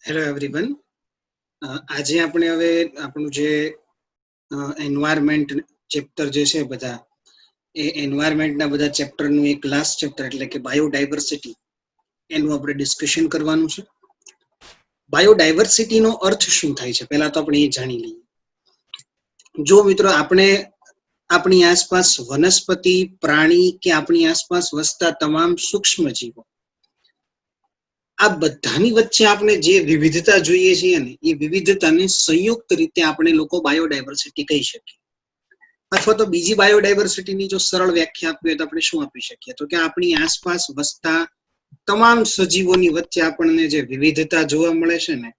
Hello everyone. આજે આપણે હવે આપણું જે એન્વાયરમેન્ટ ચેપ્ટર જે છે બધા એ એન્વાયરમેન્ટના બધા ચેપ્ટરનું એક લાસ્ટ ચેપ્ટર એટલે કે બાયોડાયવર્સિટી એનું આપણે ડિસ્કશન કરવાનું છે. બાયોડાયવર્સિટીનો અર્થ શું થાય છે પહેલા તો આપણે એ જાણી લઈએ. જો મિત્રો આપણે આપણી આસપાસ વનસ્પતિ, પ્રાણી કે આપણી આસપાસ વસતા તમામ સૂક્ષ્મ જીવો આ બધાની વચ્ચે આપણે જે વિવિધતા જોઈએ છીએ ને એ વિવિધતાને સંયુક્ત રીતે આપણે લોકો બાયોડાયવર્સિટી કહી શકીએ. અથવા તો બીજી બાયોડાયવર્સિટીની જો સરળ વ્યાખ્યા આપવી હોય તો આપણે શું આપી શકીએ, તો કે આપણી આસપાસ વસતા તમામ સજીવોની વચ્ચે આપણને જે વિવિધતા જોવા મળે છે ને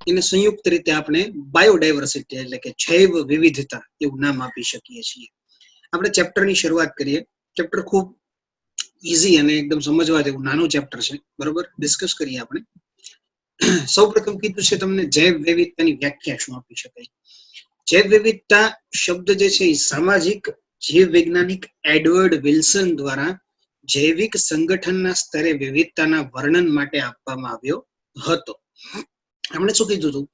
એને સંયુક્ત રીતે આપણે બાયોડાયવર્સિટી એટલે કે જૈવ વિવિધતા એવું નામ આપી શકીએ છીએ. આપણે ચેપ્ટરની શરૂઆત કરીએ. ચેપ્ટર ખૂબ ઈઝી અને એકદમ સમજવા જેવું નાનું ચેપ્ટર છે, બરોબર. ડિસ્કસ કરીએ આપણે. સૌપ્રથમ કીધું છે તમને જૈવ વિવિધતાની વ્યાખ્યા શું આપી શકાય. જૈવ વિવિધતા શબ્દ જે છે એ સામાજિક જીવ વૈજ્ઞાનિક એડવર્ડ વિલ્સન દ્વારા જૈવિક સંગઠનના સ્તરે વિવિધતાના વર્ણન માટે આપવામાં આવ્યો હતો. આપણે શું કીધું હતું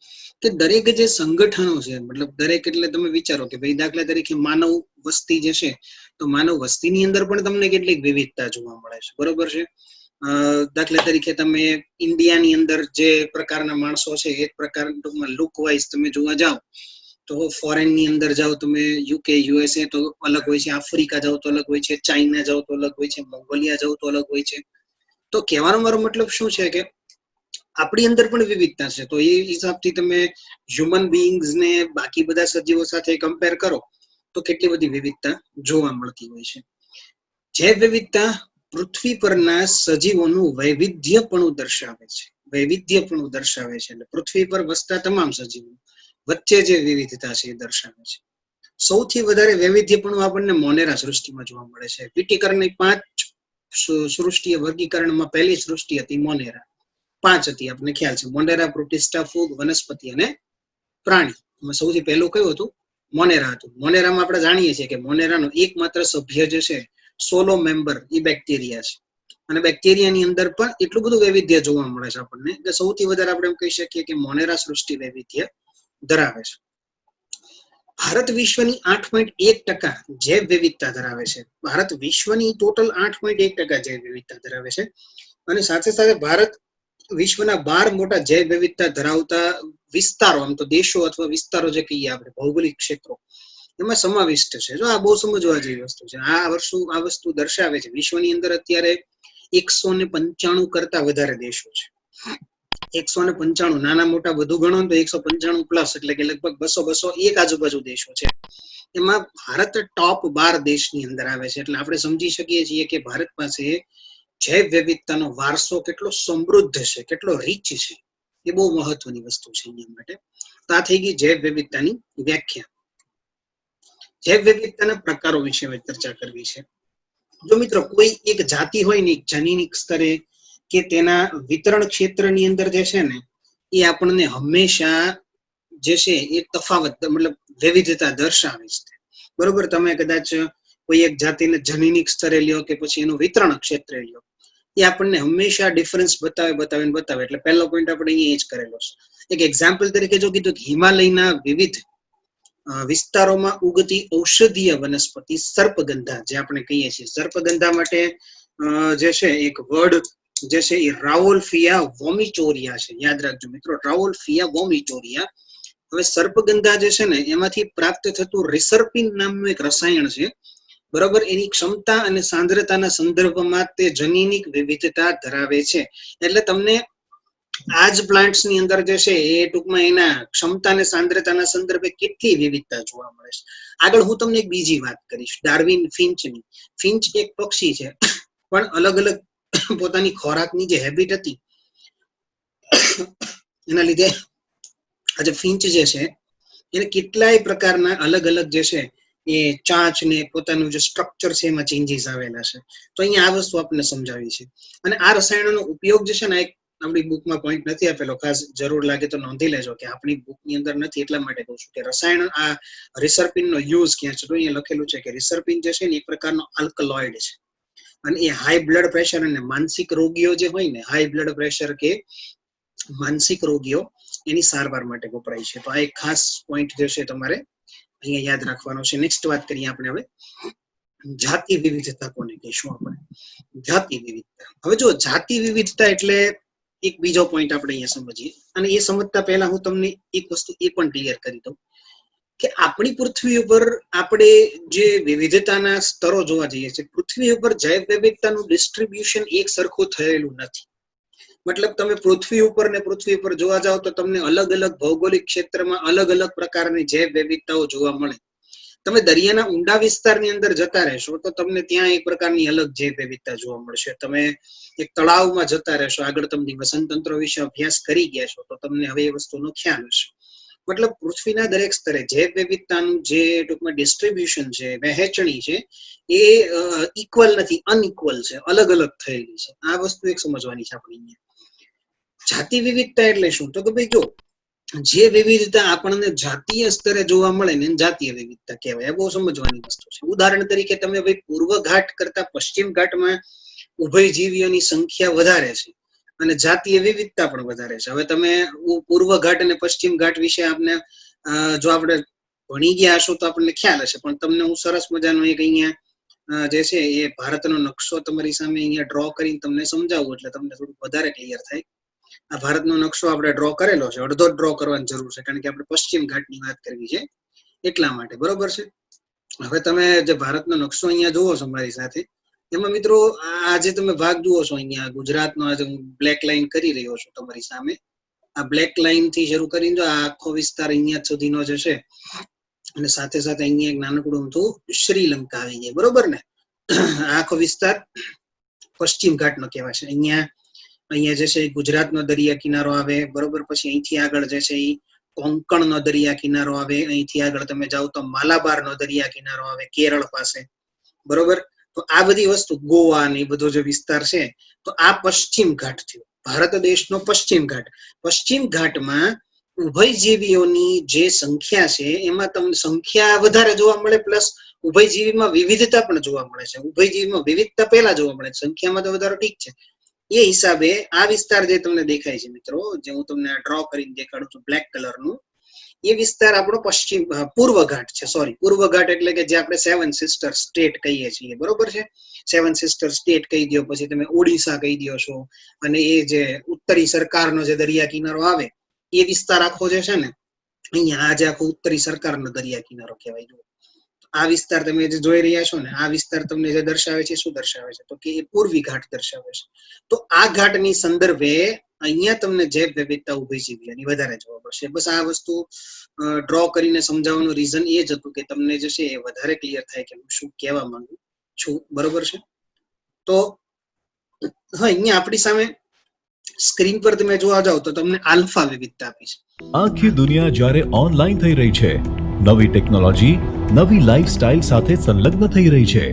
કે દરેક જે સંગઠનો છે, મતલબ દરેક એટલે તમે વિચારો કે ભાઈ દાખલા તરીકે માનવ વસ્તી જે છે તો માનવ વસ્તીની અંદર પણ તમને કેટલીક વિવિધતા જોવા મળે છે, બરોબર છે. દાખલા તરીકે તમે ઇન્ડિયાની અંદર જે પ્રકારના માણસો છે એ પ્રકાર ટૂંકમાં લુક વાઇઝ તમે જોવા જાઓ તો ફોરેન ની અંદર જાઓ તમે, યુકે યુએસએ તો અલગ હોય છે, આફ્રિકા જાઓ તો અલગ હોય છે, ચાઇના જાઓ તો અલગ હોય છે, મોંગોલિયા જાઓ તો અલગ હોય છે. તો કહેવાનો મારો મતલબ શું છે કે આપણી અંદર પણ વિવિધતા છે. તો એ હિસાબથી તમે હ્યુમન બીઈંગ્સ ને બાકી બધા સજીવો સાથે કમ્પેર કરો તો કેટલી બધી વિવિધતા જોવા મળતી હોય છે. જૈવ વિવિધતા પૃથ્વી પરના સજીવોનું વૈવિધ્યપણું દર્શાવે છે. વૈવિધ્યપણું દર્શાવે છે એટલે પૃથ્વી પર વસતા તમામ સજીવો વચ્ચે જે વિવિધતા છે એ દર્શાવે છે. સૌથી વધારે વૈવિધ્યપણું આપણને મોનેરા સૃષ્ટિમાં જોવા મળે છે. વિટીકરની 5 સૃષ્ટિય વર્ગીકરણમાં પહેલી સૃષ્ટિ હતી મોનેરા. 5 હતી, આપણને ખ્યાલ છે. મોનેરા, પ્રોટિસ્ટા, ફૂગ, વનસ્પતિ અને પ્રાણી. એમાં સૌથી પહેલું કયું હતું? મોનેરા હતું. મોનેરામાં આપણે જાણીએ છીએ કે મોનેરાનો એકમાત્ર સભ્ય જે છે સોલો મેમ્બર એ બેક્ટેરિયા છે. અને બેક્ટેરિયાની અંદર પણ એટલું બધું વૈવિધ્ય જોવા મળે છે આપણને કે સૌથી વધારે આપણે એમ કહી શકીએ કે મોનેરા સૃષ્ટિ વૈવિધ્ય ધરાવે છે. ભારત વિશ્વની 8.1% જૈવ વિવિધતા ધરાવે છે. ભારત વિશ્વની ટોટલ 8.1% જૈવ વિવિધતા ધરાવે છે. અને સાથે સાથે ભારત વિશ્વના 12 મોટા જૈવ વિવિધતા ધરાવતા વિસ્તારો, આમ તો દેશો અથવા વિસ્તારો જે કહીએ આપણે ભૌગોલિક ક્ષેત્રો, એમાં સમાવિષ્ટ છે. જો આ બહુ સમજવા જેવી વસ્તુ છે. આ વસ્તુ દર્શાવે છે વિશ્વની અંદર અત્યારે 195 કરતા વધારે દેશો છે. 195, નાના મોટા બધું ગણો તો 195 પ્લસ, એટલે કે લગભગ 201 આજુબાજુ દેશો છે. એમાં ભારત ટોપ 12 દેશની અંદર આવે છે. એટલે આપણે સમજી શકીએ છીએ કે ભારત પાસે જૈવ વિવિધતાનો વારસો કેટલો સમૃદ્ધ છે, કેટલો રીચ છે. એ બહુ મહત્વની વસ્તુ છે એના માટે. તો આ થઈ ગઈ જૈવ વિવિધતાની વ્યાખ્યા. જૈવ વિવિધતાના પ્રકારો વિશે હવે ચર્ચા કરવી છે. જો મિત્રો કોઈ એક જાતિ હોય ને જનીનિક સ્તરે કે તેના વિતરણ ક્ષેત્રની અંદર જે છે ને એ આપણને હંમેશા જે છે એ તફાવત મતલબ વિવિધતા દર્શાવે છે, બરોબર. તમે કદાચ કોઈ એક જાતિને જનીનિક સ્તરે લ્યો કે પછી એનું વિતરણ ક્ષેત્રે લ્યો, એ આપણને હંમેશા ડિફરન્સ બતાવે. એટલે પહેલો પોઈન્ટ આપણે અહીંયા જ કરેલો છે. એક એક્ઝામ્પલ તરીકે જો કીધું કે હિમાલયના વિવિધ વિસ્તારોમાં ઉગતી ઔષધીય વનસ્પતિ સર્પગંધા જે આપણે કહીએ છીએ. સર્પગંધા માટે જે છે એક વર્ડ જે છે એ રાઓલ્ફિયા વોમિટોરિયા છે. યાદ રાખજો મિત્રો, રાઓલ્ફિયા વોમિટોરિયા. હવે સર્પગંધા જે છે ને એમાંથી પ્રાપ્ત થતું રિસર્પિન નામનું એક રસાયણ છે, બરોબર. એની ક્ષમતા અને સાંદ્રતાના સંદર્ભમાં તે જનીનિક વિવિધતા ધરાવે છે. એટલે તમને આ જ પ્લાન્ટ્સ ની અંદર જે છે એ ટૂંકમાં એના ક્ષમતા અને સાંદ્રતાના સંદર્ભે કેટલી વિવિધતા જોવા મળે છે. આગળ હું તમને એક બીજી વાત કરીશ, ડાર્વિન ફિન્ચની. ફિન્ચ એક પક્ષી છે, પણ અલગ અલગ પોતાની ખોરાકની જે હેબિટ હતી એના લીધે આજે ફિન્ચ જે છે એને કેટલાય પ્રકારના અલગ અલગ જે છે એ ચાંચ ને પોતાનું જે સ્ટ્રક્ચર છે એમાં ચેન્જીસ આવેલા છે. તો અહીંયા આ વસ્તુ આપણને સમજાવી છે. અને આ રસાયણોનો ઉપયોગ જે છે ને એક આપણી બુકમાં પોઈન્ટ નથી આપેલો, ખાસ જરૂર લાગે તો નોંધી લેજો કે આપણી બુકની અંદર નથી, એટલા માટે કહું છું કે રસાયણ આ રિસર્પિન નો યુઝ ક્યાં છે. તો અહીંયા લખેલું છે કે રિસર્પિન જે છે ને એક પ્રકારનો આલ્કલોઇડ છે અને એ હાઈ બ્લડ પ્રેશર અને માનસિક રોગીઓ જે હોય ને, હાઈ બ્લડ પ્રેશર કે માનસિક રોગીઓ એની સારવાર માટે વપરાય છે. તો આ એક ખાસ પોઈન્ટ જે છે તમારે અહીંયા યાદ રાખવાનો છે. નેક્સ્ટ વાત કરીએ આપણે હવે જાતિ વિવિધતા કોને કહીશું આપણે? જાતિ વિવિધતા. હવે જો જાતિ વિવિધતા એટલે એક બીજો પોઈન્ટ આપણે અહીંયા સમજીએ, અને એ સમજતા પહેલા હું તમને એક વસ્તુ એ પણ ક્લિયર કરી દઉં કે આપણી પૃથ્વી ઉપર આપણે જે વિવિધતાના સ્તરો જોવા જઈએ છીએ, પૃથ્વી ઉપર જૈવ વિવિધતાનું ડિસ્ટ્રીબ્યુશન એક સરખું થયેલું નથી. મતલબ તમે પૃથ્વી ઉપર ને પૃથ્વી પર જોવા જાવ તો તમને અલગ અલગ ભૌગોલિક ક્ષેત્રમાં અલગ અલગ પ્રકારની જૈવ વિવિધતાઓ જોવા મળે. તમે દરિયાના ઊંડા વિસ્તારની અંદર જતા રહેશો તો તમને ત્યાં એક પ્રકારની અલગ જૈવ વિવિધતા જોવા મળશે. તમે એક તળાવમાં જતા રહેશો, આગળ તમને વસંત તંત્ર વિશે અભ્યાસ કરી ગયા છો તો તમને હવે એ વસ્તુનો ખ્યાલ હશે. મતલબ પૃથ્વીના દરેક સ્તરે જૈવ વિવિધતાનું જે ટૂંકમાં ડિસ્ટ્રીબ્યુશન છે, વહેંચણી છે, એ ઇક્વલ નથી, અનઇક્વલ છે, અલગ અલગ થયેલી છે. આ વસ્તુ એક સમજવાની છે આપણે અહીંયા. જાતિ વિવિધતા એટલે શું? તો કે ભાઈ જો જે વિવિધતા આપણને જાતીય સ્તરે જોવા મળે ને જાતીય વિવિધતા કહેવાય. બહુ સમજવાની વસ્તુ છે. ઉદાહરણ તરીકે તમે ભાઈ પૂર્વ ઘાટ કરતા પશ્ચિમ ઘાટમાં ઉભયજીવીઓની સંખ્યા વધારે છે અને જાતીય વિવિધતા પણ વધારે છે. હવે તમે પૂર્વ ઘાટ અને પશ્ચિમ ઘાટ વિશે આપને જો આપણે ભણી ગયા હશો તો આપણને ખ્યાલ હશે, પણ તમને હું સરસ મજાનો એક અહીંયા જે છે એ ભારતનો નકશો તમારી સામે અહીંયા ડ્રો કરીને તમને સમજાવું એટલે તમને થોડું વધારે ક્લિયર થાય. આ ભારતનો નકશો આપણે ડ્રો કરેલો છે, અડધો ડ્રો કરવાની જરૂર છે કારણ કે આપણે પશ્ચિમ ઘાટની વાત કરવી છે એટલા માટે, બરોબર છે. હવે તમે જે ભારતનો નકશો અહીંયા જુઓ છો મારી સાથે, એમાં મિત્રો આજે તમે ભાગ જુઓ છો અહીંયા ગુજરાતનો, આજે હું બ્લેક લાઈન કરી રહ્યો છું તમારી સામે. આ બ્લેક લાઈન થી શરૂ કરીને જો આ આખો વિસ્તાર અહીંયા સુધીનો જે છે, અને સાથે સાથે અહીંયા એક નાનકડું અમથું શ્રીલંકા આવી જાય, બરોબર ને. આખો વિસ્તાર પશ્ચિમ ઘાટનો કહેવાય છે. અહીંયા જે છે ગુજરાતનો દરિયા કિનારો આવે, બરોબર. પછી અહીંથી આગળ જે છે એ કોંકણનો દરિયા કિનારો આવે, અહીંથી આગળ તમે જાઓ તો માલાબારનો દરિયા કિનારો આવે કેરળ પાસે, બરોબર. તો આ બધી વસ્તુ, ગોવા ને એ બધો જે વિસ્તાર છે, તો આ પશ્ચિમ ઘાટ થયો, ભારત દેશનો પશ્ચિમ ઘાટ. પશ્ચિમ ઘાટમાં ઉભયજીવીઓની જે સંખ્યા છે એમાં તમને સંખ્યા વધારે જોવા મળે, પ્લસ ઉભયજીવીમાં વિવિધતા પણ જોવા મળે છે. ઉભયજીવીમાં વિવિધતા પહેલા જોવા મળે છે, સંખ્યામાં તો વધારો ઠીક છે. એ હિસાબે આ વિસ્તાર જે તમને દેખાય છે મિત્રો, જે હું તમને ડ્રો કરીને દેખાડું છું બ્લેક કલરનું, એ વિસ્તાર આપણો પૂર્વ ઘાટ છે. સોરી, પૂર્વ ઘાટ એટલે કે જે આપણે 7 સિસ્ટર સ્ટેટ કહીએ છીએ, બરોબર છે. 7 સિસ્ટર સ્ટેટ કહી દો, પછી તમે ઓડિશા કહી દો છો, અને એ જે ઉત્તરી સરકારનો જે દરિયા કિનારો આવે એ વિસ્તાર આખો જે છે ને અહીંયા, આજે આખો ઉત્તરી સરકારનો દરિયા કિનારો કહેવાય. આ વિસ્તાર તમે જે જોઈ રહ્યા છો ને, આ વિસ્તાર તમને જે દર્શાવે છે, શું દર્શાવે છે? તો કે એ પૂર્વી ઘાટ દર્શાવે છે. તો આ ઘાટની સંદર્ભે અહીંયા તમને જૈવ વિવિધતા ઉભયજીવીઓની વધારે જોવા મળશે. બસ આ વસ્તુ ડ્રો કરીને સમજાવવાનું રીઝન એ જ હતું કે તમને જે છે એ વધારે ક્લિયર થાય કે હું શું કહેવા માંગુ છું, બરોબર છે. તો હા, અહીંયા આપણી સામે સ્ક્રીન પર તમે જોવા જાવ તો તમને આલ્ફા વિવિધતા આપી છે. આખી દુનિયા જ્યારે ઓનલાઈન થઈ રહી છે, નવી ટેકનોલોજી નવી લાઈફસ્ટાઈલ સાથે સંલગ્ન થઈ રહી છે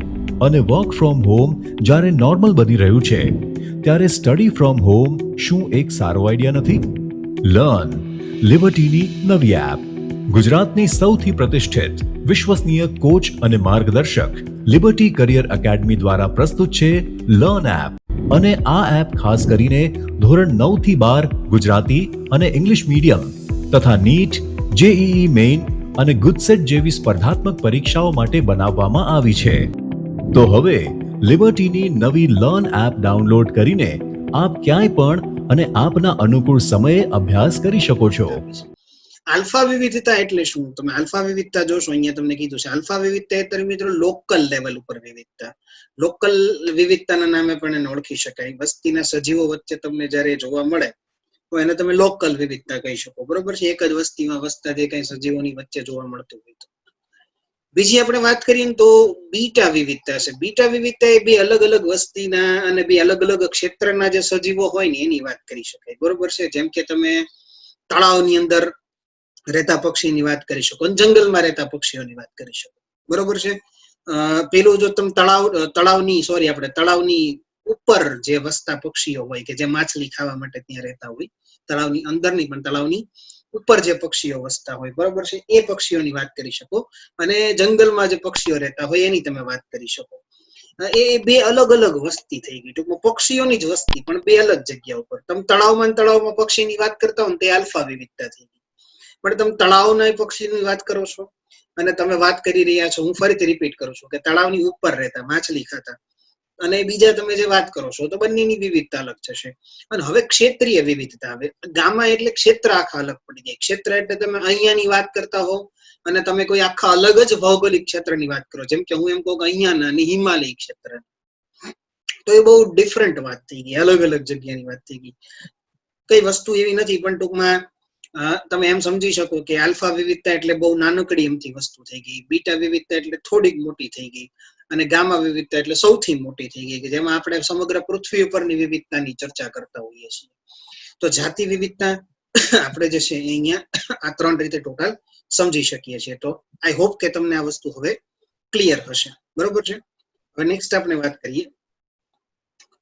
અને વર્ક ફ્રોમ હોમ જ્યારે નોર્મલ બની રહ્યું છે, ત્યારે સ્ટડી ફ્રોમ હોમ શું એક સારો આઈડિયા નથી? લર્ન લિબર્ટીની નવી એપ. ગુજરાતની સૌથી પ્રતિષ્ઠિત વિશ્વસનીય કોચ અને માર્ગદર્શક લિબર્ટી કરિયર એકેડમી દ્વારા પ્રસ્તુત છે લર્ન એપ. અને આ એપ ખાસ કરીને ધોરણ 9 થી 12 ગુજરાતી અને ઇંગ્લિશ મીડિયમ તથા નીટ, જેઈઈ મેઇન અને ગુજસેટ જેવી સ્પર્ધાત્મક પરીક્ષાઓ માટે બનાવવામાં આવી છે. તો હવે લિબર્ટીની નવી લર્ન એપ ડાઉનલોડ કરીને આપ ક્યાંય પણ અને આપના અનુકૂળ સમયે અભ્યાસ કરી શકો છો. આલ્ફા વિવિધતા એટલે શું? તમે આલ્ફા વિવિધતા જોશો, અહીંયા તમને કીધું છે આલ્ફા વિવિધતા એટલે મિત્રો લોકલ લેવલ ઉપર વિવિધતા. લોકલ વિવિધતાના નામે પણ એને ઓળખી શકાય. વસ્તીના સજીવો વચ્ચે તમને જ્યારે જોવા મળે તો એને તમે લોકલ વિવિધતા કહી શકો, બરોબર છે. એક જ વસ્તીમાં વસતા જે કઈ સજીવોની વચ્ચે જોવા મળતું હોય તો. બીજી આપણે વાત કરીએ તો બીટા વિવિધતા છે. બીટા વિવિધતા એ બે અલગ અલગ વસ્તીના અને બે અલગ અલગ ક્ષેત્રના જે સજીવો હોય ને એની વાત કરી શકાય, બરોબર છે. જેમ કે તમે તળાવની અંદર રહેતા પક્ષીની વાત કરી શકો, જંગલમાં રહેતા પક્ષીઓની વાત કરી શકો, બરોબર છે. પેલું જો તમે તળાવની ઉપર જે વસતા પક્ષીઓ હોય કે જે માછલી ખાવા માટે ત્યાં રહેતા હોય, તળાવની અંદર નહીં પણ તળાવની ઉપર જે પક્ષીઓ વસતા હોય, બરોબર છે, એ પક્ષીઓની વાત કરી શકો. અને જંગલમાં જે પક્ષીઓ રહેતા હોય એની તમે વાત કરી શકો. એ બે અલગ અલગ વસ્તી થઈ ગઈ. ટૂંકમાં પક્ષીઓની જ વસ્તી, પણ બે અલગ જગ્યા ઉપર. તમે તળાવમાં પક્ષીની વાત કરતા હો ને તે આલ્ફા વિવિધતા થઈ ગઈ. પણ તમે તળાવના પક્ષીની વાત કરો છો અને તમે વાત કરી રહ્યા છો, હું ફરીથી રિપીટ કરું છું કે તળાવની ઉપર રહેતા માછલી ખાતા અને બીજા તમે જે વાત કરો છો તો બંનેની વિવિધતા અલગ થશે. અને હવે ક્ષેત્રીય વિવિધતા. હવે ગામા એટલે ક્ષેત્ર આખા અલગ પડી જાય. ક્ષેત્ર એટલે તમે અહીંયાની વાત કરતા હો અને તમે કોઈ આખા અલગ જ ભૌગોલિક ક્ષેત્રની વાત કરો, જેમ કે હું એમ કહું કે અહીંયાના અને હિમાલય ક્ષેત્ર, તો એ બહુ ડિફરન્ટ વાત થઈ ગઈ, અલગ અલગ જગ્યાની વાત થઈ ગઈ. કઈ વસ્તુ એવી નથી, પણ ટૂંકમાં તમે એમ સમજી શકો કે આલ્ફા વિવિધતા એટલે બહુ નાનકડી એમથી વસ્તુ થઈ ગઈ, બીટા વિવિધતા એટલે થોડીક મોટી થઈ ગઈ, અને ગામા વિવિધતા એટલે સૌથી મોટી થઈ ગઈ, કે જેમાં આપણે સમગ્ર પૃથ્વી ઉપરની વિવિધતાની ચર્ચા કરતા હોઈએ છીએ. તો જાતિ વિવિધતા આપણે જે છે અહીંયા આ 3 રીતે ટોટલ સમજી શકીએ છીએ. તો આઈ હોપ કે તમને આ વસ્તુ હવે ક્લિયર હશે. બરોબર છે. હવે નેક્સ્ટ આપણે વાત કરીએ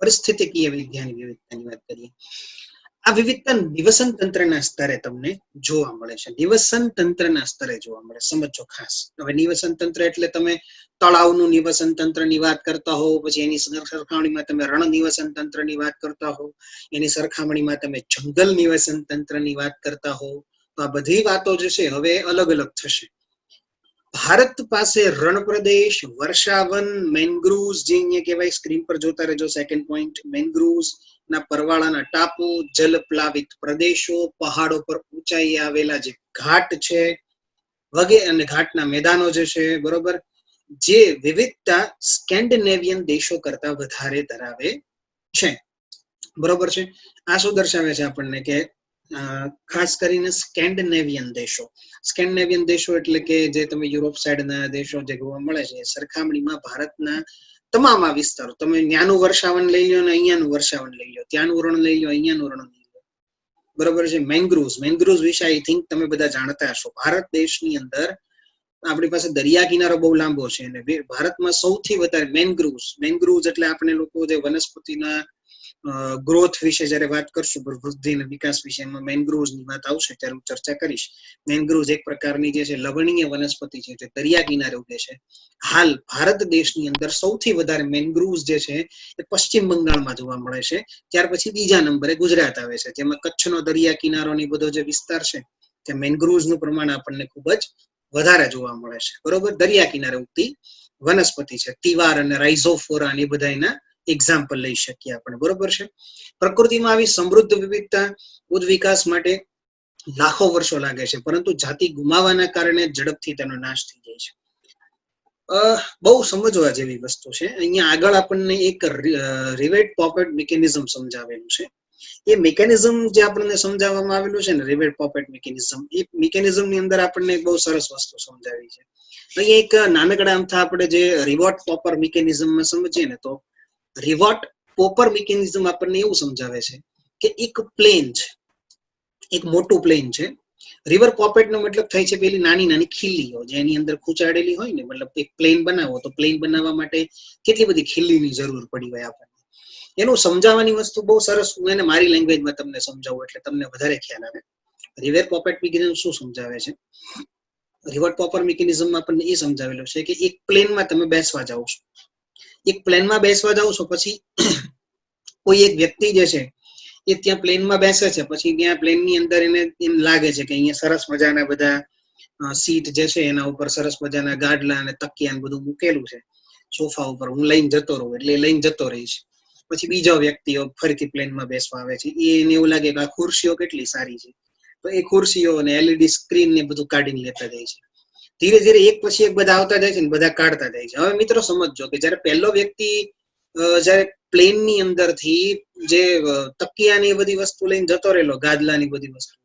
પરિસ્થિતિકીય વિદ્યાની વિવિધતાની વાત કરીએ. આ વિવિધતા નિવસન તંત્રના સ્તરે તમને જોવા મળે છે. નિવસન તંત્રના સ્તરે જોવા મળે, સમજો ખાસ. હવે નિવસન તંત્ર એટલે તમે તળાવનું નિવસન તંત્રની વાત કરતા હો, પછી એની સરખામણીમાં તમે રણ નિવસન તંત્રની વાત કરતા હો, એની સરખામણીમાં તમે જંગલ નિવસન તંત્રની વાત કરતા હો, તો આ બધી વાતો જે છે હવે અલગ અલગ થશે. ભારત પાસે રણ પ્રદેશ, વર્ષાવન, મેનગ્રુવ્સ, જે અહીંયા કહેવાય, સ્ક્રીન પર જોતા રહેજો સેકન્ડ પોઈન્ટ, મેનગ્રુવ્સ ના પરવાળાના ટાપુ, જલપ્લાવિત પ્રદેશો, પહાડો પર ઊંચાઈ આવેલા જે ઘાટ છે વગેરે, અને ઘાટના મેદાનો જે છે, બરોબર, જે વિવિધતા સ્કેન્ડિનેવિયન દેશો કરતા વધારે ધરાવે છે. બરોબર છે. આ શું દર્શાવે છે આપણને કે ખાસ કરીને સ્કેન્ડિનેવિયન દેશો. સ્કેન્ડિનેવિયન દેશો એટલે કે જે તમે યુરોપ સાઈડના દેશો જે જોવા મળે છે, સરખામણીમાં ભારતના તમામ આ વિસ્તારો, તમે ત્યાંનું વર્ષાવન લઈ લો ને અહીંયાનું વર્ષાવન લઈ લો, ત્યાંનું રણ લઈ લો, અહીંયાનું રણ લઈ લો. બરોબર છે. મેંગ્રુવ્સ વિશે આઈ થિંક તમે બધા જાણતા હશો. ભારત દેશની અંદર આપણી પાસે દરિયા કિનારો બહુ લાંબો છે, અને ભારતમાં સૌથી વધારે મેંગ્રુવ્સ એટલે આપણે લોકો જે વનસ્પતિના ગ્રોથ વિશે જયારે વાત કરશું, વૃદ્ધિ અને વિકાસ વિશે, એમાં મેંગ્રુવ્સ ની વાત આવશે ત્યારે હું ચર્ચા કરીશ. મેંગ્રુવ્સ એક પ્રકારની જે છે લવણીય વનસ્પતિ છે, જે દરિયા કિનારે ઉગે છે. હાલ ભારત દેશની અંદર સૌથી વધારે મેંગ્રુવ્સ જે છે એ પશ્ચિમ બંગાળમાં જોવા મળે છે. ત્યાર પછી બીજા નંબરે ગુજરાત આવે છે, જેમાં કચ્છનો દરિયા કિનારો ની બધો જે વિસ્તાર છે ત્યાં મેંગ્રુવ્સ નું પ્રમાણ આપણને ખૂબ જ વધારે જોવા મળે છે. બરોબર. દરિયા કિનારે ઉગતી વનસ્પતિ છે. તિવાર અને રાઇઝોફોરા એ બધા એના એક્ઝામ્પલ લઈ શકીએ આપણે. બરોબર છે. પ્રકૃતિમાં આવી સમૃદ્ધ વિવિધતા ઉદ્વિકાસ માટે લાખો વર્ષો લાગે છે, પરંતુ જાતિ ગુમાવવાના કારણે ઝડપથી તેનો નાશ થઈ જાય છે. બહુ સમજવા જેવી વસ્તુ છે. અહીંયા આગળ આપણને એક રિવેટ પોપેટ મિકેનિઝમ સમજાવેલું છે. એ મિકેનિઝમ જે આપણને સમજાવવામાં આવેલું છે ને, રિવેટ પોપેટ મિકેનિઝમ, એ મિકેનિઝમ ની અંદર આપણને બહુ સરસ વસ્તુ સમજાવી છે. અહીંયા એક નાનકડા અમથા આપણે જે રિવોટ પોપર મિકેનિઝમમાં સમજીએ ને, તો રિવોટ પોપર મિકેનિઝમ આપણને એવું સમજાવે છે કે એક પ્લેન છે, એક મોટું પ્લેન છે. રિવર પોપેટ નો મતલબ થાય છે પેલી નાની નાની ખીલીઓ જેની અંદર ખૂંચાડેલી હોય ને, મતલબ એક પ્લેન બનાવો તો પ્લેન બનાવવા માટે કેટલી બધી ખીલીની જરૂર પડી હોય આપણને. એનું સમજાવવાની વસ્તુ બહુ સરસ, હું એને મારી લેંગ્વેજમાં તમને સમજાવું એટલે તમને વધારે ખ્યાલ આવે. રિવર પોપેટ મિકેનિઝમ શું સમજાવે છે? રિવર પોપર મિકેનિઝમમાં આપણને એ સમજાવેલું છે કે એક પ્લેનમાં તમે બેસવા જાઓ છો, એક પ્લેનમાં બેસવા જાઓ છો, પછી કોઈ એક વ્યક્તિ જે છે એ ત્યાં પ્લેનમાં બેસે છે, પછી ત્યાં પ્લેનની અંદર એને એમ લાગે છે કે અહીંયા સરસ મજાના બધા સીટ જે છે એના ઉપર સરસ મજાના ગાડલા અને તકિયા બધું મૂકેલું છે સોફા ઉપર, હું લઈને જતો રહું, એટલે લઈને જતો રહીશ. પછી બીજો વ્યક્તિઓ ફરીથી પ્લેનમાં બેસવા આવે છે, એને એવું લાગે કે આ ખુરશીઓ કેટલી સારી છે, તો એ ખુરશીઓ અને એલઈડી સ્ક્રીન ને બધું કાઢીને લેતા જાય છે. ધીરે ધીરે એક પછી એક બધા આવતા જાય છે ને બધા કાઢતા જાય છે. હવે મિત્રો સમજો કે જયારે પહેલો વ્યક્તિ જયારે પ્લેનની અંદરથી જે તકિયાની બધી વસ્તુ લઈને જતો રહેલો, ગાદલાની બધી વસ્તુ,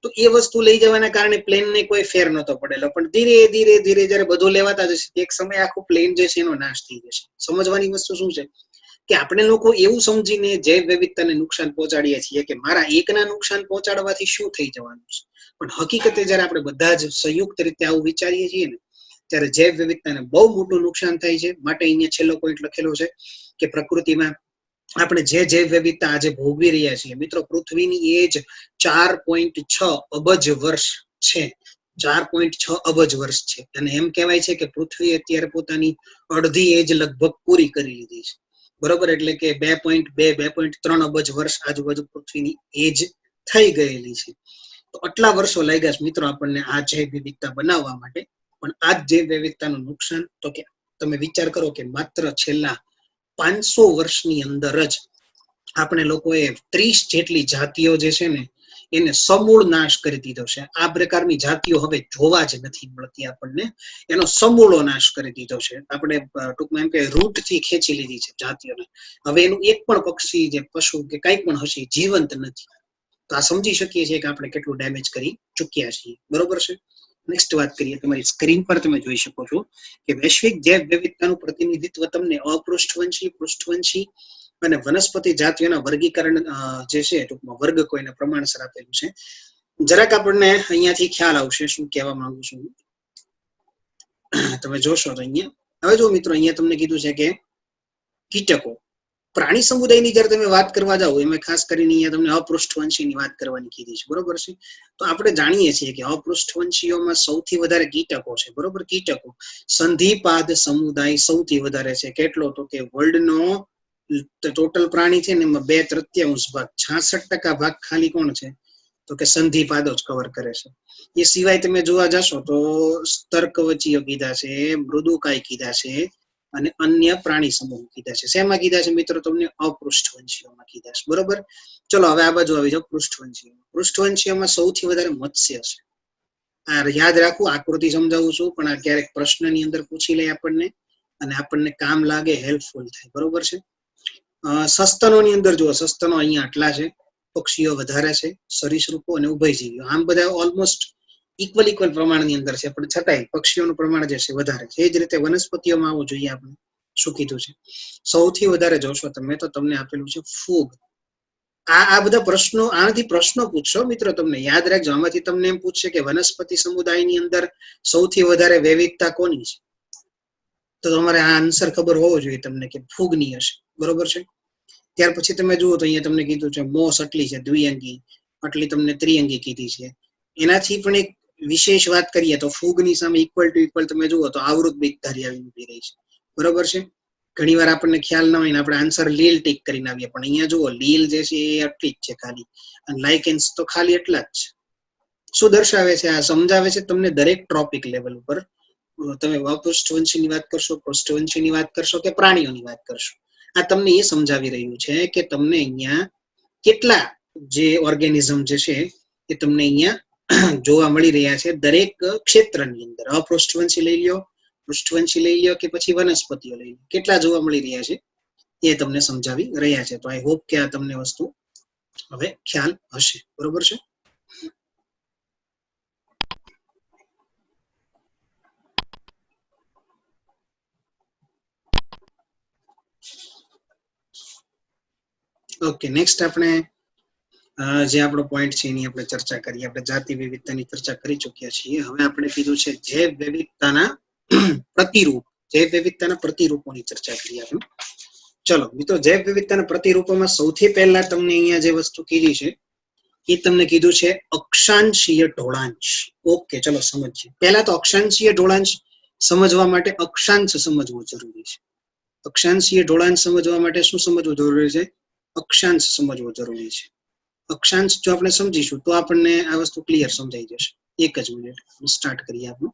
તો એ વસ્તુ લઈ જવાના કારણે પ્લેનને કોઈ ફેર નતો પડેલો. પણ ધીરે ધીરે ધીરે જયારે બધું લેવાતા જશે, એક સમય આખું પ્લેન જે છે એનો નાશ થઈ જશે. સમજવાની વસ્તુ શું છે કે આપણે લોકો એવું સમજીને જૈવ વિવિધતાને નુકસાન પહોંચાડીએ છીએ કે મારા એકના નુકસાન પહોંચાડવાથી શું થઈ જવાનું છે, પણ હકીકતે જયારે આપણે બધા જ સંયુક્ત રીતે આવું વિચારીએ છીએ ને, ત્યારે જૈવ વિવિધતાને બહુ મોટું નુકસાન થાય છે. માટે અહીંયા છેલ્લો પોઈન્ટ લખેલો છે કે પ્રકૃતિમાં આપણે જે જૈવ વિવિધતા આજે ભોગવી રહ્યા છીએ મિત્રો, પૃથ્વીની એજ 4.6 અબજ વર્ષ છે. 4.6 અબજ વર્ષ છે. અને એમ કહેવાય છે કે પૃથ્વી અત્યારે પોતાની અડધી એજ લગભગ પૂરી કરી લીધી છે. બરોબર, એટલે કે 2.2 2.3 અબજ વર્ષ આજુબાજુ પૃથ્વીની એજ થઈ ગયેલી છે. તો આટલા વર્ષો લાગ્યા છે મિત્રો આપણને આ જૈવ વિવિધતા બનાવવા માટે. પણ આ જૈવ વિવિધતાનું નુકસાન તો કે તમે વિચાર કરો કે માત્ર છેલ્લા 500 વર્ષની અંદર જ આપણે લોકોએ 30 જેટલી જાતિઓ જે છે ને એને સમૂળ નાશ કરી દીધો છે. આ પ્રકારની જાતિઓ હવે જોવા જ નથી મળતી આપણને. એનો સમૂળો નાશ કરી દીધો છે. આપણે ટૂંકમાં એમ કે રૂટ થી ખેંચી લીધી છે જાતિઓને. હવે એનું એક પણ પક્ષી જે પશુ કે કંઈ પણ હશે જીવંત નથી. તો આ સમજી શકીએ છીએ કે આપણે કેટલું ડેમેજ કરી ચૂક્યા છીએ. બરોબર છે. નેક્સ્ટ વાત કરીએ. તમારી સ્ક્રીન પર તમે જોઈ શકો છો કે વૈશ્વિક જૈવ વિવિધતાનું પ્રતિનિધિત્વ તમને અપૃષ્ઠવંશી, પૃષ્ઠવંશી અને વનસ્પતિ જાતિઓના વર્ગીકરણ જે છે ટૂંકમાં વર્ગ કોઈને પ્રમાણસર આપેલું છે. જરાક આપણને અહીંયાથી ખ્યાલ આવશે શું કહેવા માંગુ છું. તમે જોશો તો અહીંયા હવે જો મિત્રો અહીંયા તમને કીધું છે કે કીટકો. પ્રાણી સમુદાયની જયારે તમે વાત કરવા જાઓ એમાં ખાસ કરીને અહીંયા તમને અપૃષ્ઠવંશીની વાત કરવાની કીધી છે. બરોબર છે. તો આપણે જાણીએ છીએ કે અપૃષ્ઠવંશીઓમાં સૌથી વધારે કીટકો છે. બરોબર, કીટકો સંધિપાદ સમુદાય સૌથી વધારે છે. કેટલો? તો કે વર્લ્ડનો ટોટલ પ્રાણી છે ને એમાં 2/3 ભાગ 66% ભાગ ખાલી કોણ છે? તો કે સંધિપાદો જ કવર કરે છે. એ સિવાય તમે જોવા જશો તો સ્તરકવચીઓ કીધા છે, મૃદુકાય કીધા છે અને અન્ય પ્રાણી સમૂહ કીધા છે. શેમાં કીધા છે મિત્રો? તમને અપૃષ્ઠવંશીઓમાં કીધા છે. બરોબર. ચલો હવે આ બાજુ આવી જાઓ. પૃષ્ઠવંશીઓ. પૃષ્ઠવંશીઓમાં સૌથી વધારે મત્સ્ય છે. આ યાદ રાખવું, આકૃતિ સમજાવું છું પણ આ ક્યારેક પ્રશ્નની અંદર પૂછી લે આપણને અને આપણને કામ લાગે, હેલ્પફુલ થાય. બરોબર છે. સસ્તનોની અંદર જુઓ, સસ્તનો અહીંયા આટલા છે, પક્ષીઓ વધારે છે, સરીસૃપો અને ઉભયજીવીઓ આમ બધા ઓલમોસ્ટ ઇક્વલ પ્રમાણની અંદર છે, પણ છતાંય પક્ષીઓનું પ્રમાણ જે છે વધારે છે. એ જ રીતે વનસ્પતિઓમાં આવવું જોઈએ. આપણે શું કીધું છે? સૌથી વધારે જોશો તમે તો તમને આપેલું છે ફૂગ. આ બધા પ્રશ્નો, આનાથી પ્રશ્નો પૂછશો મિત્રો. તમને યાદ રાખજો, આમાંથી તમને એમ પૂછશે કે વનસ્પતિ સમુદાયની અંદર સૌથી વધારે વિવિધતા કોની છે, તો તમારે આ આન્સર ખબર હોવો જોઈએ તમને કે ફૂગની હશે. બરોબર છે. ત્યાર પછી તમે જુઓ તો અહીંયા તમને કીધું છે મોસ આટલી છે દ્વિઅંગી, આટલી તમને ત્રિઅંગી કીધી છે. એનાથી પણ એક વિશેષ વાત કરીએ તો ફૂગની સામે ઇક્વલ ટુ ઇક્વલ તમે જુઓ તો આવૃત બીજધારી આવી ઉભી રહી છે. બરોબર છે. ઘણી વાર આપણને ખ્યાલ ના હોય ને આપણે આન્સર લીલ ટીક કરીને આવીએ, પણ અહીંયા જુઓ લીલ જે છે એ આટલી જ છે ખાલી, અને લાઇકેન્સ તો ખાલી એટલા જ છે. શું દર્શાવે છે? આ સમજાવે છે તમને દરેક ટ્રોપિક લેવલ ઉપર. તમે અપૃષ્ઠવંશીની વાત કરશો, પૃષ્ઠવંશીની વાત કરશો કે પ્રાણીઓની વાત કરશો, આ તમને એ સમજાવી રહ્યું છે કે તમને અહીંયા કેટલા જે ઓર્ગેનિઝમ જે છે એ તમને અહીંયા જોવા મળી રહ્યા છે દરેક ક્ષેત્રની અંદર. અપૃષ્ઠવંશી લઈ લ્યો, પૃષ્ઠવંશી લઈ લ્યો કે પછી વનસ્પતિઓ લઈ લ્યો, કેટલા જોવા મળી રહ્યા છે એ તમને સમજાવી રહ્યા છે. તો આઈ હોપ કે આ તમને વસ્તુ હવે ખ્યાલ હશે. બરોબર છે. ઓકે, નેક્સ્ટ આપણે જે આપણો પોઈન્ટ છે એની આપણે ચર્ચા કરીએ. આપણે જાતિ વિવિધતાની ચર્ચા કરી ચૂક્યા છીએ. હવે આપણે કીધું છે જૈવ વિવિધતાના પ્રતિરૂપ. જૈવ વિવિધતાના પ્રતિરૂપોની ચર્ચા કરીએ આપણે. ચલો મિત્રો, જૈવ વિવિધતાના પ્રતિરૂપોમાં સૌથી પહેલા તમને અહીંયા જે વસ્તુ કીધી છે એ તમને કીધું છે અક્ષાંશીય ઢોળાંશ. ઓકે, ચલો સમજીએ. પહેલા તો અક્ષાંશીય ઢોળાંશ સમજવા માટે અક્ષાંશ સમજવું જરૂરી છે. અક્ષાંશીય ઢોળાંશ સમજવા માટે શું સમજવું જરૂરી છે? અક્ષાંશ સમજવો જરૂરી છે. અક્ષાંશ જો આપણે સમજીશું તો આપણને આ વસ્તુ ક્લિયર સમજાઈ જશે. એક જ મિનિટ, સ્ટાર્ટ કરીએ આપણે.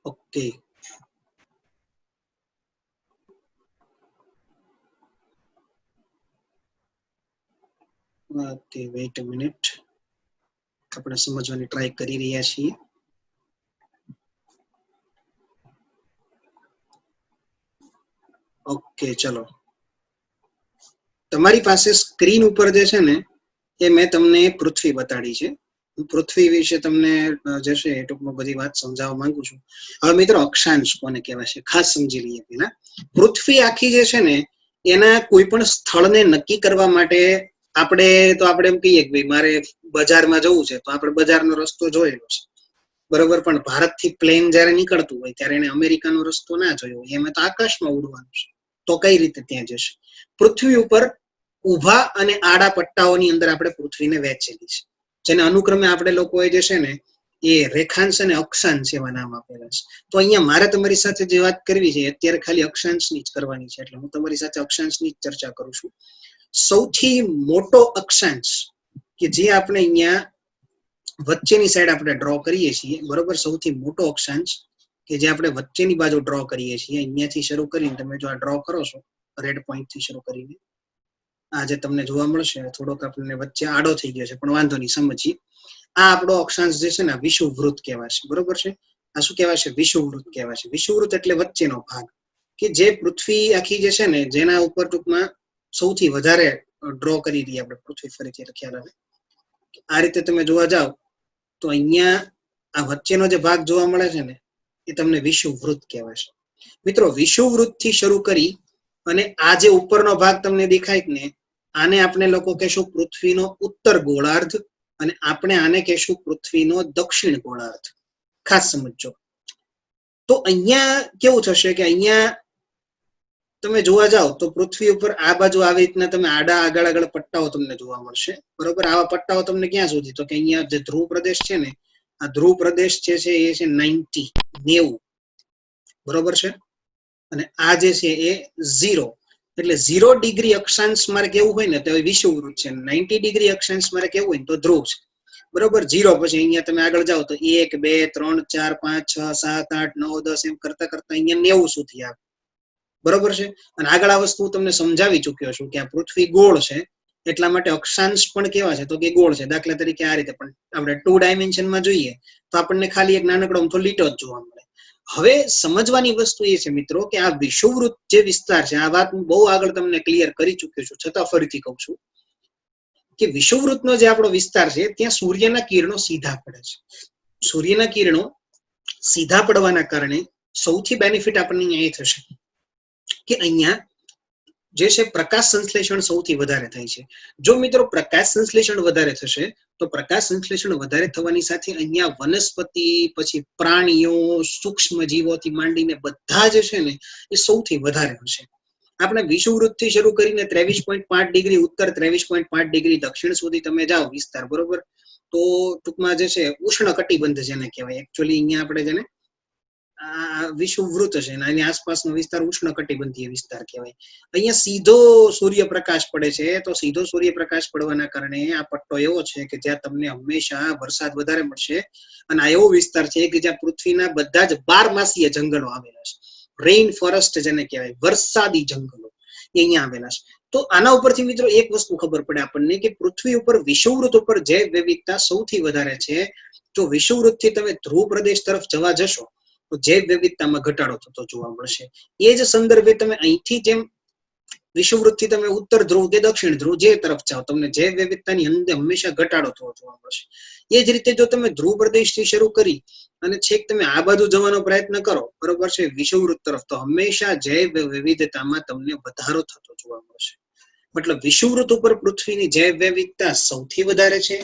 ઓકે, ઓકે, વેઇટ અ મિનિટ. આપણે સમજવાની ટ્રાય કરી રહ્યા છીએ. ઓકે, ચલો. તમારી પાસે સ્ક્રીન ઉપર જે છે ને એ મેં તમને પૃથ્વી બતાડી છે. પૃથ્વી વિશે તમને જે છે એ ટૂંકમાં બધી વાત સમજાવવા માંગુ છું. હવે મિત્રો, અક્ષાંશ કોને કહેવાય છે ખાસ સમજી લઈએ પહેલા. પૃથ્વી આખી જે છે ને એના કોઈ પણ સ્થળને નક્કી કરવા માટે આપણે એમ કહીએ કે ભાઈ મારે બજારમાં જવું છે તો આપણે બજારનો રસ્તો જોયેલો છે. બરોબર, પણ ભારતથી પ્લેન જયારે નીકળતું હોય ત્યારે એને અમેરિકાનો રસ્તો ના જોયો હોય, એમાં તો આકાશમાં ઉડવાનું છે. તો કઈ રીતે ત્યાં જશે? પૃથ્વી ઉપર ઉભા અને આડા પટ્ટાઓની અંદર આપણે પૃથ્વીને વહેંચેલી છે. જેને અનુક્રમે આપણે લોકોએ જે છે ને એ રેખાંશ અને અક્ષાંશ એવા નામ આપેલા છે. તો અહીંયા મારે તમારી સાથે જે વાત કરવી છે અત્યારે ખાલી અક્ષાંશની જ કરવાની છે, એટલે હું તમારી સાથે અક્ષાંશની જ ચર્ચા કરું છું. સૌથી મોટો અક્ષાંશ કે જે આપણે અહીંયા વચ્ચેની સાઈડ આપણે ડ્રો કરીએ છીએ, બરોબર, સૌથી મોટો અક્ષાંશ કે જે આપણે વચ્ચેની બાજુ ડ્રો કરીએ છીએ, અહીંયાથી શરૂ કરીને તમે જો આ ડ્રો કરો છો રેડ પોઈન્ટ થી શરૂ કરીને, આ જે તમને જોવા મળશે થોડોક આપણને વચ્ચે આડો થઈ ગયો છે પણ વાંધો નહીં, સમજીએ. આ આપણો અક્ષાંશ જે છે ને વિષુવવૃત્ત કહેવાશે, બરોબર છે. આ શું કહેવાશે? વિષુવવૃત્ત કહેવાશે. વિષુવવૃત્ત એટલે વચ્ચેનો ભાગ કે જે પૃથ્વી આખી જે છે ને જેના ઉપર ટૂંકમાં સૌથી વધારે ડ્રો કરી દઈએ આપણે પૃથ્વી, ફરીથી ખ્યાલ આવે. આ રીતે તમે જોવા જાવ તો અહીંયા આ વચ્ચેનો જે ભાગ જોવા મળે છે ને એ તમને વિષુવવૃત્ત કહેવાશે. મિત્રો, વિષુવવૃત્ત થી શરૂ કરી અને આ જે ઉપરનો ભાગ તમને દેખાય ને આને આપણે લોકો કહેશું પૃથ્વીનો ઉત્તર ગોળાર્ધ અને આપણે આને કહેશું પૃથ્વીનો દક્ષિણ ગોળાર્ધ. ખાસ સમજો. તો અહીંયા કેવું થશે કે અહીંયા તમે જોવા જાવ તો પૃથ્વી ઉપર આ બાજુ આવી રીતના તમે આડા આગળ પટ્ટાઓ તમને જોવા મળશે, બરોબર. આવા પટ્ટાઓ તમને ક્યાં સુધી? તો કે અહીંયા જે ધ્રુવ પ્રદેશ છે ને, આ ધ્રુવ પ્રદેશ જે છે એ છે 90, બરોબર છે. અને આ જે છે એ 0, એટલે 0 ડિગ્રી અક્ષાંશ મારે કેવું હોય ને તો વિષુવવૃત્ત છે, 90 ડિગ્રી અક્ષાંશ મારે કેવું હોય ને તો ધ્રુવ છે, બરોબર. 0 પછી અહીંયા તમે આગળ જાઓ તો 1 2 3 4 5 6 7 8 9 10 એમ કરતા કરતા અહીંયા 90 સુધી આવે, બરોબર છે. અને આગળ આ વસ્તુ તમને સમજાવી ચુક્યો છું કે આ પૃથ્વી ગોળ છે એટલા માટે અક્ષાંશ પણ કેવા છે તો કે ગોળ છે. દાખલા તરીકે આ રીતે પણ આપણે 2 ડાયમેન્શનમાં જોઈએ તો આપણને ખાલી એક નાનકડો અમથો લીટો જ જોવા મળે. હવે સમજવાની વસ્તુ એ છે મિત્રો કે આ વિષુવવૃત્ત જે વિસ્તાર છે, આ વાત હું બહુ આગળ તમને ક્લિયર કરી ચુક્યો છું, છતાં ફરીથી કહું છું કે વિષુવવૃત્તનો જે આપણો વિસ્તાર છે ત્યાં સૂર્યના કિરણો સીધા પડે છે. સૂર્યના કિરણો સીધા પડવાના કારણે સૌથી બેનિફિટ આપણને એ થશે કે અહીંયા જે છે પ્રકાશ સંશ્લેષણ સૌથી વધારે થાય છે. જો મિત્રો પ્રકાશ સંશ્લેષણ વધારે થશે તો પ્રકાશ સંશ્લેષણ વધારે થવાની સાથે અહીંયા વનસ્પતિ, પછી પ્રાણીઓ, સૂક્ષ્મ જીવોથી માંડીને બધા જે છે ને એ સૌથી વધારે હશે. આપણે વિષુવવૃત્ત થી શરૂ કરીને 23.5 ડિગ્રી ઉત્તર, 23.5 ડિગ્રી દક્ષિણ સુધી તમે જાઓ વિસ્તાર, બરોબર. તો ટૂંકમાં જે છે ઉષ્ણ કટિબંધ જેને કહેવાય, એકચ્યુઅલી અહીંયા આપણે જેને વિષુવવૃત્ત છે એની આસપાસનો વિસ્તાર ઉષ્ણ કટિબંધીય વિસ્તાર કહેવાય. અહીંયા સીધો સૂર્યપ્રકાશ પડે છે, તો સીધો સૂર્યપ્રકાશ પડવાના કારણે આ પટ્ટો એવો છે કે જ્યાં તમને હંમેશા વરસાદ વધારે મળશે. અને આ એવો વિસ્તાર છે કે જ્યાં પૃથ્વીના બધા જ 12માસીય જંગલો આવેલા છે, રેઇન ફોરેસ્ટ જેને કહેવાય, વરસાદી જંગલો અહીંયા આવેલા છે. તો આના ઉપરથી મિત્રો એક વસ્તુ ખબર પડે આપણને કે પૃથ્વી ઉપર વિષુવવૃત્ત ઉપર જૈવ વિવિધતા સૌથી વધારે છે. જો વિષુવવૃત્ત થી તમે ધ્રુવ પ્રદેશ તરફ જવા જશો તો જૈવ વિવિધતામાં ઘટાડો થતો જોવા મળશે. એ જ સંદર્ભે તમે અહીંથી જેમ વિષુવવૃત્ત થી તમે ઉત્તર ધ્રુવ કે દક્ષિણ ધ્રુવ જે તરફ જાઓ તમને જૈવ વિવિધતાની અંદર હંમેશા ઘટાડો થતો જોવા મળશે. એ જ રીતે જો તમે ધ્રુવ પ્રદેશથી શરૂ કરી અને છેક તમે આ બાજુ જવાનો પ્રયત્ન કરો, બરોબર છે, વિષુવવૃત્ત તરફ, તો હંમેશા જૈવ વિવિધતામાં તમને વધારો થતો જોવા મળશે. મતલબ વિષુવવૃત્ત ઉપર પૃથ્વીની જૈવ વિવિધતા સૌથી વધારે છે,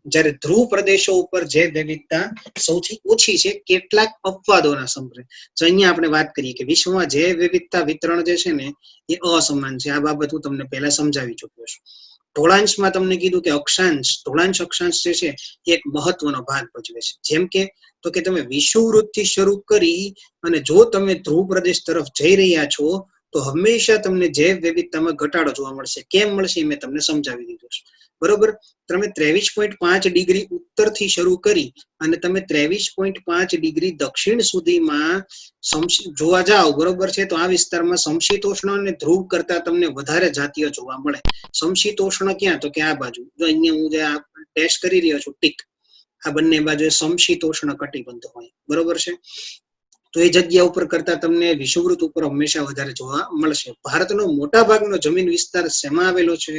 જ્યારે ધ્રુવ પ્રદેશો ઉપર જૈવ વિવિધતા સૌથી ઓછી છે, કેટલાક અપવાદોના સંદર્ભે. તો અહીંયા આપણે વાત કરીએ કે વિશ્વમાં જૈવ વિવિધતા વિતરણ જે છે ને એ અસમાન છે. આ બાબત હું તમને પહેલા સમજાવી ચુક્યો છું. ઢોળાંશમાં તમને કીધું કે અક્ષાંશ, ઢોળાંશ અક્ષાંશ જે છે એ એક મહત્વનો ભાગ ભજવે છે. જેમ કે તો કે તમે વિષુવવૃત્ત થી શરૂ કરી અને જો તમે ધ્રુવ પ્રદેશ તરફ જઈ રહ્યા છો તો હંમેશા તમને જૈવ વિવિધતામાં ઘટાડો જોવા મળશે. કેમ મળશે એ મેં તમને સમજાવી દીધું છે, બરોબર. તમે 23.5 ડિગ્રી ઉત્તર થી શરૂ કરી અને તમે 23.5 ડિગ્રી દક્ષિણ સુધીમાં જોવા જાઓ, બરોબર છે, તો આ વિસ્તારમાં સમશીતોષ્ણ અને ધ્રુવ કરતા તમને વધારે જાતિઓ જોવા મળે. સમશીતોષ્ણ ક્યાં? તો કે આ બાજુ જો અહીંયા હું જે આ ટેસ્ટ કરી રહ્યો છું ટીક, આ બંને બાજુ સમશીતોષ્ણ કટિબંધ હોય, બરોબર છે. તો એ જગ્યા ઉપર કરતા તમને વિષુવવૃત્ત ઉપર હંમેશા વધારે જોવા મળશે. ભારતનો મોટા ભાગનો જમીન વિસ્તાર શેમાં આવેલો છે?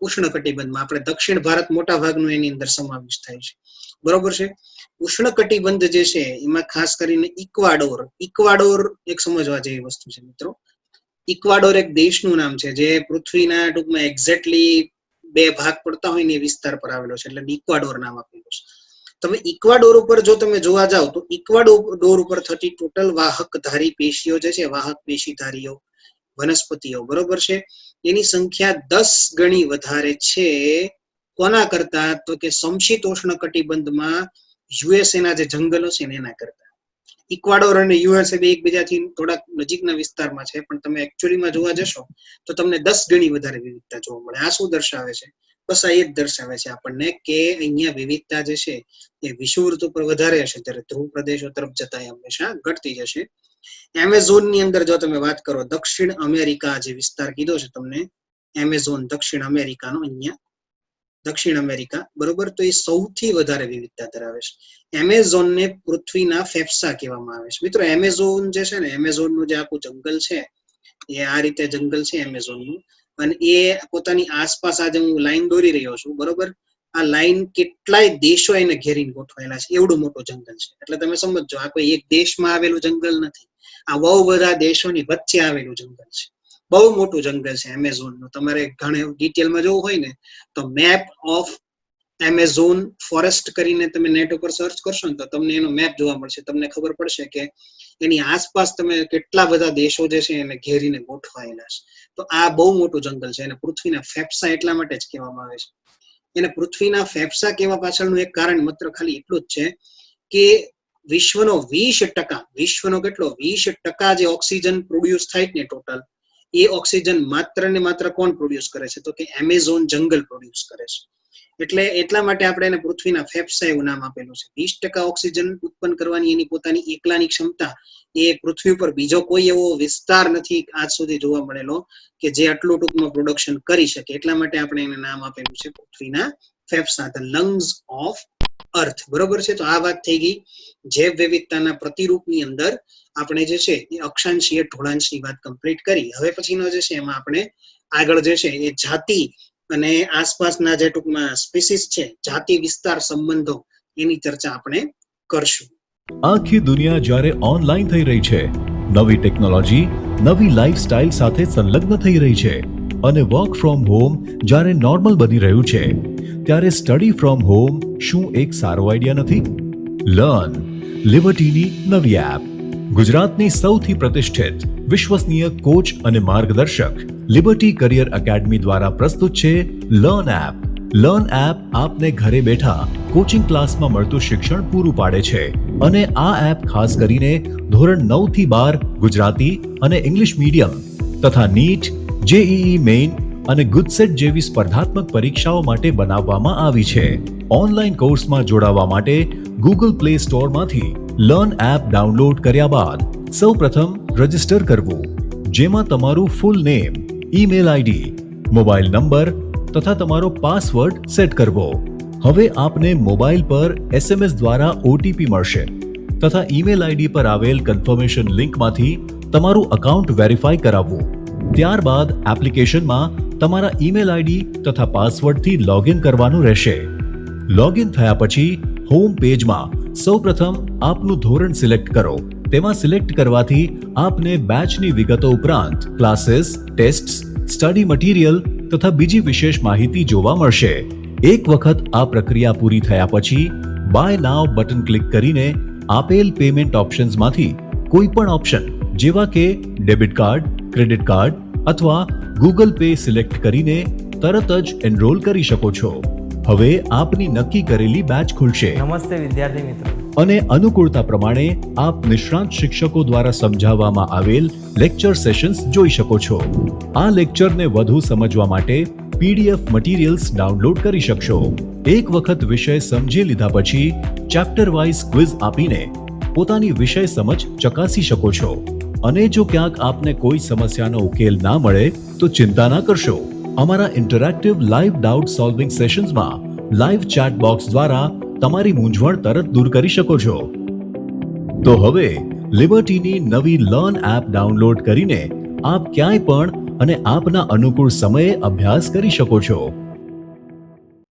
ઉષ્ણ કટિબંધમાં. આપણે દક્ષિણ ભારત મોટા ભાગનો એની અંદર સમાવેશ થાય છે, બરોબર છે. ઉષ્ણ કટિબંધ જે છે એમાં ખાસ કરીને ઇક્વાડોર એક સમજવા જેવી વસ્તુ છે મિત્રો. ઇક્વાડોર એક દેશનું નામ છે જે પૃથ્વીના ટૂંકમાં એક્ઝેક્ટલી 2 ભાગ પડતા હોય ને એ વિસ્તાર પર આવેલો છે, એટલે ઇક્વાડોર નામ આપેલું છે. તમે ઇક્વાડોર ઉપર જો તમે જોવા જાવ તો ઇક્વાડોર ઉપર થતી ટોટલ વાહકધારી પેશીઓ જે છે, વાહક પેશીધારીઓ વનસ્પતિઓ, બરોબર છે, એની સંખ્યા 10 ગણી વધારે છે કોના કરતા? તો કે સમશીતોષ્ણ કટિબંધમાં યુએસએ ના જે જંગલો છે ને એના કરતા. ઇક્વાડોર અને યુએસએ બે એકબીજાથી થોડાક નજીકના વિસ્તારમાં છે, પણ તમે એકચ્યુઅલીમાં જોવા જશો તો તમને 10 ગણી વધારે વિવિધતા જોવા મળે. આ શું દર્શાવે છે? બસ આ એ જ દર્શાવે છે આપણને કે અહીંયા વિવિધતા જે છે એ વિષુવવૃત્ત ઉપર વધારે હશે, જ્યારે ધ્રુવ પ્રદેશો તરફ જતા હંમેશા ઘટતી જશે. એમેઝોન ની અંદર જો તમે વાત કરો, દક્ષિણ અમેરિકા જે વિસ્તાર કીધો છે તમને, એમેઝોન દક્ષિણ અમેરિકાનો, અહીંયા દક્ષિણ અમેરિકા, બરોબર, તો એ સૌથી વધારે વિવિધતા ધરાવે છે. એમેઝોનને પૃથ્વીના ફેફસા કહેવામાં આવે છે. મિત્રો, એમેઝોન જે છે ને, એમેઝોનનું જે આખું જંગલ છે એ આ રીતે જંગલ છે એમેઝોનનું, અને એ પોતાની આસપાસ આજે હું લાઈન દોરી રહ્યો છું, બરોબર, આ લાઈન કેટલાય દેશો એને ઘેરીને ગોઠવાયેલા છે, એવડું મોટું જંગલ છે. એટલે તમે સમજો, આ કોઈ એક દેશમાં આવેલું જંગલ નથી, આ બહુ બધા દેશોની વચ્ચે આવેલું જંગલ છે. બહુ મોટું જંગલ છે એમેઝોનનું. તમારે ઘણા ડિટેલમાં જોવું હોય ને તો મેપ ઓફ એમેઝોન ફોરેસ્ટ કરીને તમે નેટ ઉપર સર્ચ કરશો ને તો તમને એનો મેપ જોવા મળશે. તમને ખબર પડશે કે એની આસપાસ તમે કેટલા બધા દેશો જે છે એને ઘેરીને ગોઠવાયેલા છે. તો આ બહુ મોટું જંગલ છે. એને પૃથ્વીના ફેફસા એટલા માટે જ કહેવામાં આવે છે. એને પૃથ્વીના ફેફસા કહેવા પાછળનું એક કારણ માત્ર ખાલી એટલું જ છે કે વિશ્વનો 20%, વિશ્વનો કેટલો 20% જે ઓક્સિજન પ્રોડ્યુસ થાય ને ટોટલ, એ ઓક્સિજન માત્ર ને માત્ર કોણ પ્રોડ્યુસ કરે છે? તો કે એમેઝોન જંગલ પ્રોડ્યુસ કરે છે. એટલે એટલા માટે આપણે એને પૃથ્વીના ફેફસા એવું નામ આપેલું છે. 20% ઓક્સિજન ઉત્પન્ન કરવાની એની પોતાની એકલાની ક્ષમતા એ પૃથ્વી પર બીજો કોઈ એવો વિસ્તાર નથી આજ સુધી જોવા મળેલો કે જે આટલું ટૂંકમાં પ્રોડક્શન કરી શકે. એટલા માટે આપણે એને નામ આપેલું છે પૃથ્વીના ફેફસા, ધ લંગ્સ ઓફ અર્થ, બરોબર છે. તો આ વાત થઈ ગઈ જૈવ વિવિધતાના પ્રતિરૂપની અંદર આપણે જે છે એ અક્ષાંશીય ઢોળાંશની વાત કમ્પ્લીટ કરી. હવે પછીનો જે છે એમાં આપણે આગળ જે છે એ જાતિ અને આસપાસના જે ટૂંકમાં સ્પીસીસ છે, જાતિ વિસ્તાર સંબંધો, એની ચર્ચા આપણે કરશું. આખી દુનિયા જ્યારે ઓનલાઈન થઈ રહી છે, નવી ટેકનોલોજી નવી લાઈફસ્ટાઈલ સાથે સંલગ્ન થઈ રહી છે અને વર્ક ફ્રોમ હોમ જ્યારે નોર્મલ બની રહ્યું છે, ત્યારે સ્ટડી ફ્રોમ હોમ શું એક સારો આઈડિયા નથી? લર્ન લિબર્ટીની નવી એપ. ગુજરાતની સૌથી પ્રતિષ્ઠિત વિશ્વસનીય કોચ અને માર્ગદર્શક લિબર્ટી કરિયર એકેડમી દ્વારા પ્રસ્તુત છે લર્ન એપ. લર્ન એપ આપને ઘરે બેઠા કોચિંગ ક્લાસમાં મળતું શિક્ષણ પૂરું પાડે છે અને આ એપ ખાસ કરીને ધોરણ 9 થી 12 ગુજરાતી અને ઇંગ્લિશ મીડિયમ તથા નીટ, જેઈઈ મેઇન અને ગુજસેટ જેવી સ્પર્ધાત્મક પરીક્ષાઓ માટે બનાવવામાં આવી છે. ઓનલાઈન કોર્સમાં જોડાવા માટે ગૂગલ પ્લે સ્ટોરમાંથી લર્ન એપ ડાઉનલોડ કર્યા બાદ સૌપ્રથમ રજીસ્ટર કરવું, જેમાં તમારું full name, email ID, mobile number તથા તમારો પાસવર્ડ સેટ કરવો. હવે આપને મોબાઈલ પર SMS દ્વારા ઓટીપી મળશે તથા ઈમેલ આઈડી પર આવેલ કન્ફર્મેશન લિંકમાંથી તમારું અકાઉન્ટ વેરીફાઈ કરાવવું. ત્યારબાદ એપ્લિકેશનમાં તમારા ઈમેલ આઈડી તથા પાસવર્ડથી લોગિન કરવાનું રહેશે. લોગિન થયા પછી હોમ પેજમાં સૌપ્રથમ આપનું ધોરણ સિલેક્ટ કરો. તેમાં સિલેક્ટ કરવાથી આપને બેચની વિગતો ઉપરાંત ક્લાસીસ, ટેસ્ટ્સ, સ્ટડી મટીરિયલ તથા બીજી વિશેષ માહિતી જોવા મળશે. એક વખત આ પ્રક્રિયા પૂરી થયા પછી બાય નાવ બટન ક્લિક કરીને આપેલ પેમેન્ટ ઓપ્શન્સમાંથી કોઈ પણ ઓપ્શન જેવા કે ડેબિટ કાર્ડ, ક્રેડિટ કાર્ડ અથવા ગૂગલ પે સિલેક્ટ કરીને તરત જ એનરોલ કરી શકો છો. હવે આપની નક્કી કરેલી બેચ ખુલશે. નમસ્તે વિદ્યાર્થી મિત્રો. અને અનુકૂળતા પ્રમાણે આપ નિષ્ણાંત શિક્ષકો દ્વારા સમજાવવામાં આવેલ લેક્ચર સેશન્સ જોઈ શકો છો. આ લેક્ચરને વધુ સમજવા માટે પીડીએફ મટીરિયલ્સ ડાઉનલોડ કરી શકશો. એક વખત વિષય સમજી લીધા પછી ચેપ્ટર વાઇઝ ક્વિઝ આપીને પોતાની વિષય સમજ ચકાસી શકો છો. અને જો ક્યાંક આપને કોઈ સમસ્યાનો ઉકેલ ના મળે તો ચિંતા ના કરશો. અમારા ઇન્ટરેક્ટિવ લાઈવ ડાઉટ સોલ્વિંગ સેશન્સમાં લાઈવ ચેટ બોક્સ દ્વારા તમારી મૂંઝવણ તરત દૂર કરી શકો છો. તો હવે લિબર્ટીની નવી લર્ન એપ ડાઉનલોડ કરીને આપ ક્યાંય પણ અને આપના અનુકૂળ સમયે અભ્યાસ કરી શકો છો.